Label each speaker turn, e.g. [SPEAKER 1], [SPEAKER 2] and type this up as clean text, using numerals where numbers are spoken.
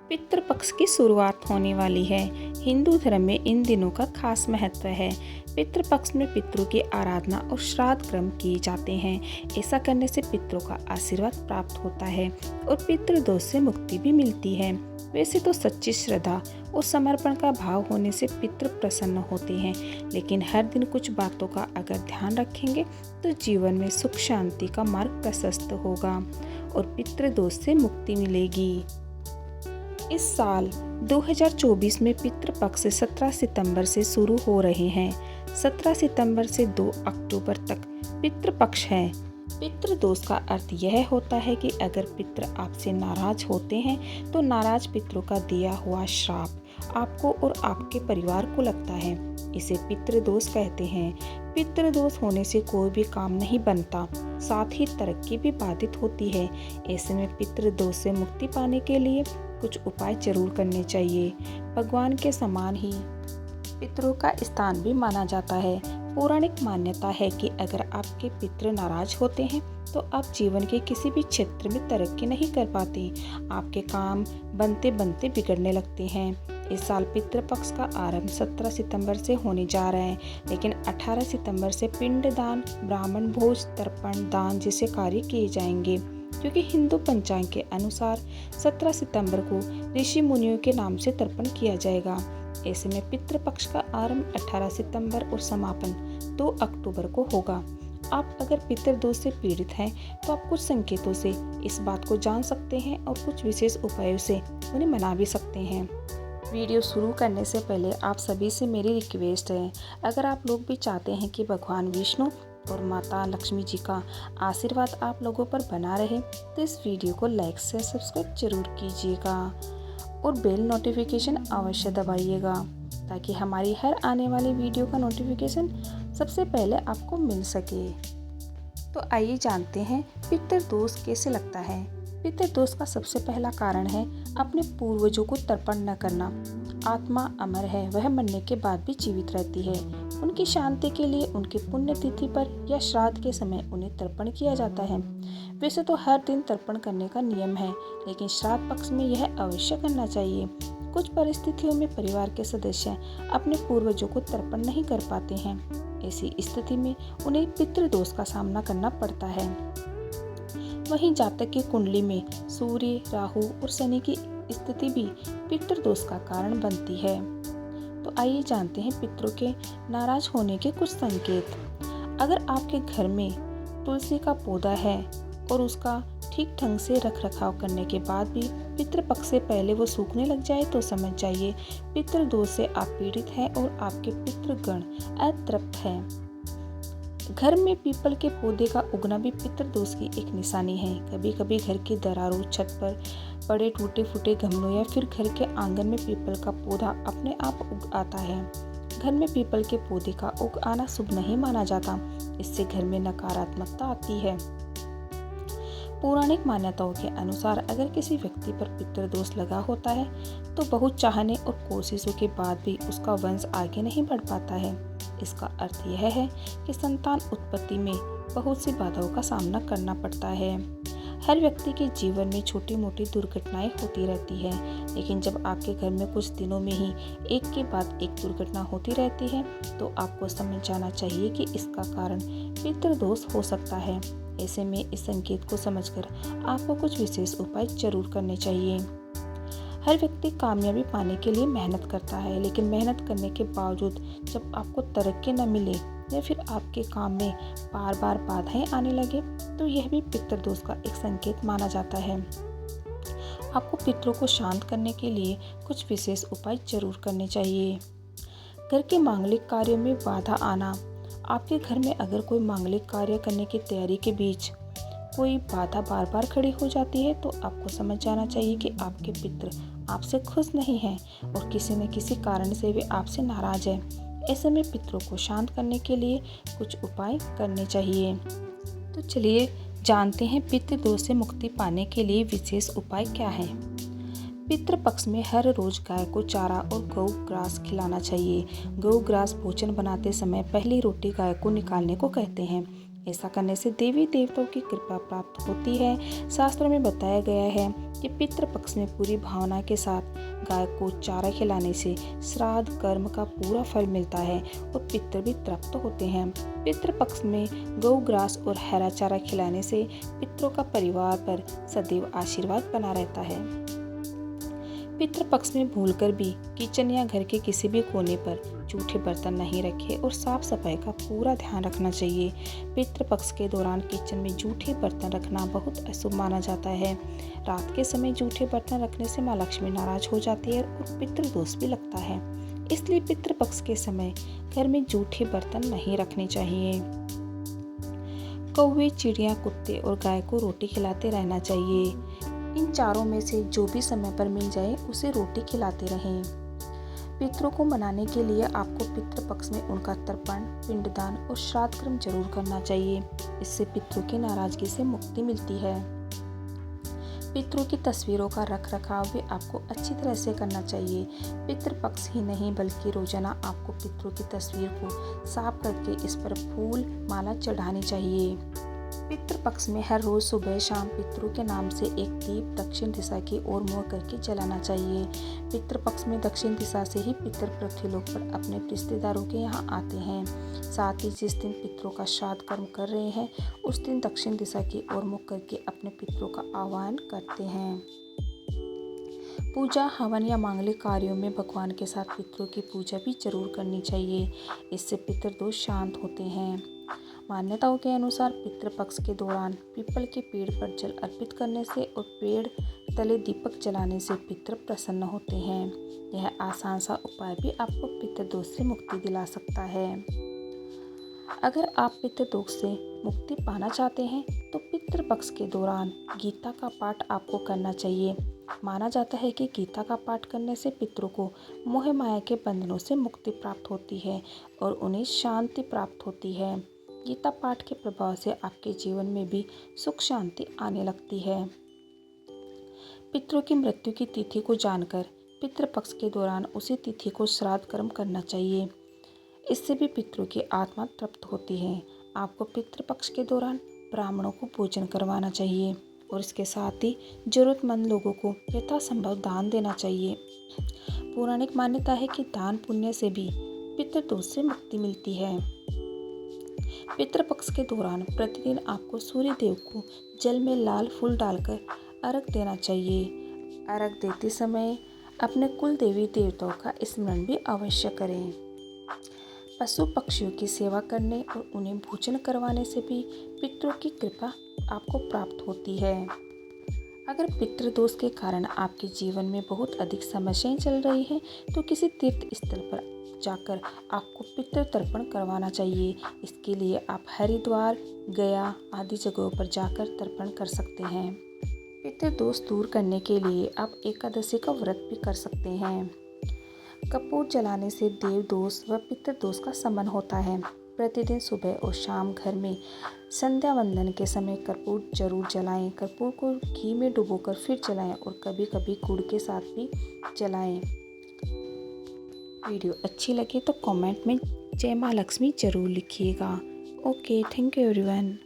[SPEAKER 1] पितृपक्ष की शुरुआत होने वाली है। हिंदू धर्म में इन दिनों का खास महत्व है। पितृपक्ष में पितरों की आराधना और श्राद्ध कर्म किए जाते हैं। ऐसा करने से पितरों का आशीर्वाद प्राप्त होता है और पितृदोष से मुक्ति भी मिलती है। वैसे तो सच्ची श्रद्धा और समर्पण का भाव होने से पितृ प्रसन्न होते हैं, लेकिन हर दिन कुछ बातों का अगर ध्यान रखेंगे तो जीवन में सुख शांति का मार्ग प्रशस्त होगा और पितृदोष से मुक्ति मिलेगी। इस साल 2024 में पितृपक्ष 17 सितंबर से शुरू हो रहे हैं। 17 सितंबर से 2 अक्टूबर तक पितृपक्ष है। पितृदोष का अर्थ यह होता है कि अगर पितृ आपसे नाराज होते हैं तो नाराज पितरों का दिया हुआ श्राप आपको और आपके परिवार को लगता है। इसे पितृदोष कहते हैं। पितृदोष होने से कोई भी काम नहीं बनता, साथ ही तरक्की भी बाधित होती है। ऐसे में पितृदोष से मुक्ति पाने के लिए कुछ उपाय जरूर करने चाहिए। भगवान के समान ही पितरों का स्थान भी माना जाता है। पौराणिक मान्यता है कि अगर आपके पितृ नाराज होते हैं तो आप जीवन के किसी भी क्षेत्र में तरक्की नहीं कर पाते। आपके काम बनते बनते बिगड़ने लगते हैं। इस साल पितृपक्ष का आरंभ 17 सितंबर से होने जा रहा है, लेकिन 18 सितंबर से पिंडदान, ब्राह्मण भोज, तर्पण दान जैसे कार्य किए जाएंगे, क्योंकि हिंदू पंचांग के अनुसार 17 सितंबर को ऋषि मुनियों के नाम से तर्पण किया जाएगा। ऐसे में पितृपक्ष का आरंभ 18 सितंबर और समापन 2 अक्टूबर को होगा। आप अगर पितृदोष से पीड़ित हैं तो आप कुछ संकेतों से इस बात को जान सकते हैं और कुछ विशेष उपायों से उन्हें मना भी सकते हैं। वीडियो शुरू करने से पहले आप सभी से मेरी रिक्वेस्ट है, अगर आप लोग भी चाहते हैं कि भगवान विष्णु और माता लक्ष्मी जी का आशीर्वाद आप लोगों पर बना रहे तो इस वीडियो को लाइक से सब्सक्राइब जरूर कीजिएगा और बेल नोटिफिकेशन अवश्य दबाइएगा, ताकि हमारी हर आने वाली वीडियो का नोटिफिकेशन सबसे पहले आपको मिल सके। तो आइए जानते हैं पितृदोष कैसे लगता है। पितृदोष का सबसे पहला कारण है अपने पूर्वजों को तर्पण न करना। आत्मा अमर है, वह मरने के बाद भी जीवित रहती है। उनकी शांति के लिए उनकी पुण्यतिथि पर या श्राद्ध के समय उन्हें तर्पण किया जाता है। वैसे तो हर दिन तर्पण करने का नियम है, लेकिन श्राद्ध पक्ष में यह अवश्य करना चाहिए। कुछ परिस्थितियों में परिवार के सदस्य अपने पूर्वजों को तर्पण नहीं कर पाते हैं। ऐसी स्थिति में उन्हें पितृदोष का सामना करना पड़ता है। वहीं जातक की कुंडली में सूर्य, राहु और शनि की स्थिति भी पितृदोष का कारण बनती है। तो आइए जानते हैं पितरों के नाराज होने के कुछ संकेत। अगर आपके घर में तुलसी का पौधा है और उसका ठीक ढंग से रख रखाव करने के बाद भी पितृपक्ष से पहले वो सूखने लग जाए तो समझ जाइए पितृदोष से आप पीड़ित हैं और आपके पितृगण अतृप्त हैं। घर में पीपल के पौधे का उगना भी पितृदोष की एक निशानी है। कभी कभी घर की दरारों, छत पर पड़े टूटे फूटे गमलों या फिर घर के आंगन में पीपल का पौधा अपने आप उग आता है। घर में पीपल के पौधे का उग आना शुभ नहीं माना जाता। इससे घर में नकारात्मकता आती है। पौराणिक मान्यताओं के अनुसार अगर किसी व्यक्ति पर पितृदोष लगा होता है तो बहुत चाहने और कोशिशों के बाद भी उसका वंश आगे नहीं बढ़ पाता है। इसका अर्थ यह है कि संतान उत्पत्ति में बहुत सी बाधाओं का सामना करना पड़ता है। हर व्यक्ति के जीवन में छोटी मोटी दुर्घटनाएं होती रहती है, लेकिन जब आपके घर में कुछ दिनों में ही एक के बाद एक दुर्घटना होती रहती है तो आपको समझ जाना चाहिए कि इसका कारण पितृदोष हो सकता है। ऐसे में इस संकेत को समझकर आपको कुछ विशेष उपाय जरूर करने चाहिए। हर व्यक्ति कामयाबी पाने के लिए मेहनत करता है, लेकिन मेहनत करने के बावजूद जब आपको तरक्की न मिले या फिर आपके काम में बार बार बाधाएं आने लगे तो यह भी पितृदोष का एक संकेत माना जाता है। आपको पितरों को शांत करने के लिए कुछ विशेष उपाय जरूर करने चाहिए। घर के मांगलिक कार्यों में बाधा आना। आपके घर में अगर कोई मांगलिक कार्य करने की तैयारी के बीच कोई बाधा बार बार खड़ी हो जाती है तो आपको समझ जाना चाहिए कि आपके पितृ आपसे खुश नहीं हैं और किसी न किसी कारण से वे आपसे नाराज है। ऐसे में पितरों को शांत करने के लिए कुछ उपाय करने चाहिए। तो चलिए जानते हैं पितृदोष से मुक्ति पाने के लिए विशेष उपाय क्या है। पितृपक्ष में हर रोज गाय को चारा और गौ ग्रास खिलाना चाहिए। गौ ग्रास भोजन बनाते समय पहली रोटी गाय को निकालने को कहते हैं। ऐसा करने से देवी देवताओं की कृपा प्राप्त होती है। शास्त्रों में बताया गया है कि ये पितृपक्ष में पूरी भावना के साथ गाय को चारा खिलाने से श्राद्ध कर्म का पूरा फल मिलता है और पितृ भी तृप्त होते हैं। पितृपक्ष में गौ ग्रास और हरा चारा खिलाने से पितरों का परिवार पर सदैव आशीर्वाद बना रहता है। पितृपक्ष में भूलकर भी किचन या घर के किसी भी कोने पर जूठे बर्तन नहीं रखें और साफ सफाई का पूरा ध्यान रखना चाहिए। पितृपक्ष के दौरान किचन में जूठे बर्तन रखना बहुत अशुभ माना जाता है। रात के समय जूठे बर्तन रखने से माँ लक्ष्मी नाराज हो जाती है और पितृदोष भी लगता है। इसलिए पितृपक्ष के समय घर में जूठे बर्तन नहीं रखने चाहिए। कौवे, चिड़िया, कुत्ते और गाय को रोटी खिलाते रहना चाहिए। इन चारों में से जो भी समय पर मिल जाए उसे रोटी खिलाते रहें। पितरों को मनाने के लिए आपको पितृपक्ष में उनका तर्पण, पिंडदान और श्राद्ध कर्म जरूर करना चाहिए। इससे पितरों की नाराजगी से मुक्ति मिलती है। पितरों की तस्वीरों का रख रखाव भी आपको अच्छी तरह से करना चाहिए। पितृपक्ष ही नहीं बल्कि रोजाना आपको पितरों की तस्वीर को साफ करके इस पर फूल माला चढ़ानी चाहिए। पितृपक्ष में हर रोज सुबह शाम पितरों के नाम से एक दीप दक्षिण दिशा की ओर मुड़ करके जलाना चाहिए। पितृपक्ष में दक्षिण दिशा से ही पितर पृथ्वीलोक पर अपने रिश्तेदारों के यहाँ आते हैं। साथ ही जिस दिन पितरों का श्राद्ध कर्म कर रहे हैं उस दिन दक्षिण दिशा की ओर मुख करके अपने पितरों का आह्वान करते हैं। पूजा, हवन या मांगलिक कार्यों में भगवान के साथ पितरों की पूजा भी जरूर करनी चाहिए। इससे पितृदोष शांत होते हैं। मान्यताओं के अनुसार पितृपक्ष के दौरान पीपल के पेड़ पर जल अर्पित करने से और पेड़ तले दीपक जलाने से पितृ प्रसन्न होते हैं। यह आसान सा उपाय भी आपको पितृदोष से मुक्ति दिला सकता है। अगर आप पितृदोष से मुक्ति पाना चाहते हैं तो पितृपक्ष के दौरान गीता का पाठ आपको करना चाहिए। माना जाता है कि गीता का पाठ करने से पितरों को मोह माया के बंधनों से मुक्ति प्राप्त होती है और उन्हें शांति प्राप्त होती है। गीता पाठ के प्रभाव से आपके जीवन में भी सुख शांति आने लगती है। पितरों की मृत्यु की तिथि को जानकर पितृपक्ष के दौरान उसी तिथि को श्राद्ध कर्म करना चाहिए। इससे भी पितरों की आत्मा तृप्त होती है। आपको पितृपक्ष के दौरान ब्राह्मणों को भोजन करवाना चाहिए और इसके साथ ही जरूरतमंद लोगों को यथासंभव दान देना चाहिए। पौराणिक मान्यता है कि दान पुण्य से भी पितृदोष से मुक्ति मिलती है। पितृपक्ष के दौरान प्रतिदिन आपको सूर्य देव को जल में लाल फूल डालकर अर्घ देना चाहिए। अर्घ देते समय अपने कुल देवी देवताओं का स्मरण भी अवश्य करें। पशु पक्षियों की सेवा करने और उन्हें भोजन करवाने से भी पितरों की कृपा आपको प्राप्त होती है। अगर पितृदोष के कारण आपके जीवन में बहुत अधिक समस्याएं चल रही हैं तो किसी तीर्थ स्थल पर जाकर आपको पितृ तर्पण करवाना चाहिए। इसके लिए आप हरिद्वार, गया आदि जगहों पर जाकर तर्पण कर सकते हैं। पितृदोष दूर करने के लिए आप एकादशी का व्रत भी कर सकते हैं। कपूर जलाने से देव दोष व पितृदोष का शमन होता है। प्रतिदिन सुबह और शाम घर में संध्या वंदन के समय कर्पूर जरूर जलाएं। कर्पूर को घी में डुबोकर फिर जलाएं और कभी कभी गुड़ के साथ भी जलाएं। वीडियो अच्छी लगे तो कमेंट में जय माँ लक्ष्मी जरूर लिखिएगा। Okay, thank you everyone.